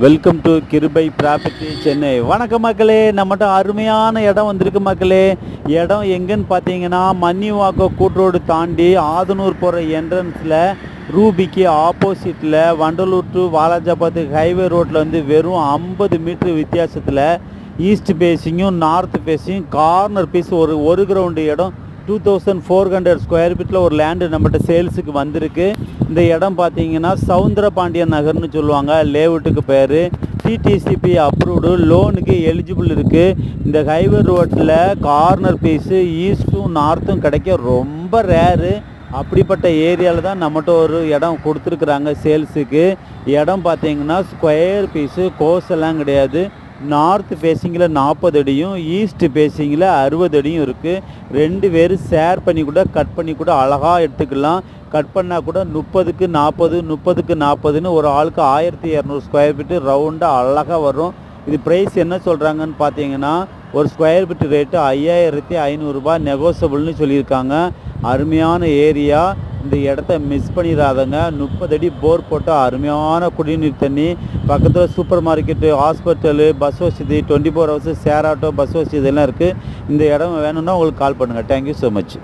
Welcome to கிருபை property Chennai. வணக்கம் மக்களே, நம்மகிட்ட அருமையான இடம் வந்திருக்கு மக்களே. இடம் எங்கன்னு பார்த்தீங்கன்னா மன்னிவாக்கம் கூட்ரோடு தாண்டி ஆதனூர் போகிற என்ட்ரன்ஸில் ரூபிக்கு ஆப்போசிட்டில் வண்டலூர் டு வாலாஜாபாத் ஹைவே ரோட்டில் வந்து வெறும் 50 மீட்டர் வித்தியாசத்தில் ஈஸ்ட் ஃபேஸிங்கும் நார்த் ஃபேஸிங்கும் கார்னர் பீஸ் ஒரு கிரவுண்டு இடம் 2400 ஸ்கொயர் ஃபீட்டில் ஒரு லேண்டு நம்மகிட்ட சேல்ஸுக்கு வந்திருக்கு. இந்த இடம் பார்த்தீங்கன்னா சவுந்தர பாண்டியன் நகர்னு சொல்லுவாங்க. லேஅவுட்டுக்கு பேர் டிடிசிபி அப்ரூவ்டு, லோனுக்கு எலிஜிபிள் இருக்குது. இந்த ஹைவே ரோட்டில் கார்னர் பீஸு ஈஸ்ட்டும் நார்த்தும் கிடைக்க ரொம்ப ரேரு. அப்படிப்பட்ட ஏரியாவில் தான் நம்மகிட்ட ஒரு இடம் கொடுத்துருக்குறாங்க சேல்ஸுக்கு. இடம் பார்த்தீங்கன்னா ஸ்கொயர் பீஸு கோஸெல்லாம் கிடையாது. நார்த் ஃபேஸிங்கில் 40 அடியும் ஈஸ்ட் ஃபேஸிங்கில் 60 அடியும் இருக்குது. 2 பேர் ஷேர் பண்ணி கூட கட் பண்ணி கூட அழகாக எடுத்துக்கலாம். கட் பண்ணால் கூட 30க்கு 40 30க்கு 40ன்னு ஒரு ஆளுக்கு 1200 ஸ்கொயர் ஃபீட்டு ரவுண்டாக அழகாக வரும். இது ப்ரைஸ் என்ன சொல்கிறாங்கன்னு பார்த்தீங்கன்னா ஒரு ஸ்கொயர் ஃபீட்டு ரேட்டு 5500 ரூபாய் நெகோசபிள்னு சொல்லியிருக்காங்க. அருமையான ஏரியா. இந்த இடத்த மிஸ் பண்ணிடாதங்க. 30 அடி போர் போட்டு அருமையான குடிநீர் தண்ணி, பக்கத்தில் சூப்பர் மார்க்கெட்டு, ஹாஸ்பிட்டலு, பஸ் வசதி, 24 ஹவர்ஸ் ஷேர் ஆட்டோ பஸ் வசதி இதெல்லாம் இருக்குது. இந்த இடம் வேணும்னா உங்களுக்கு கால் பண்ணுங்கள். Thank you so much.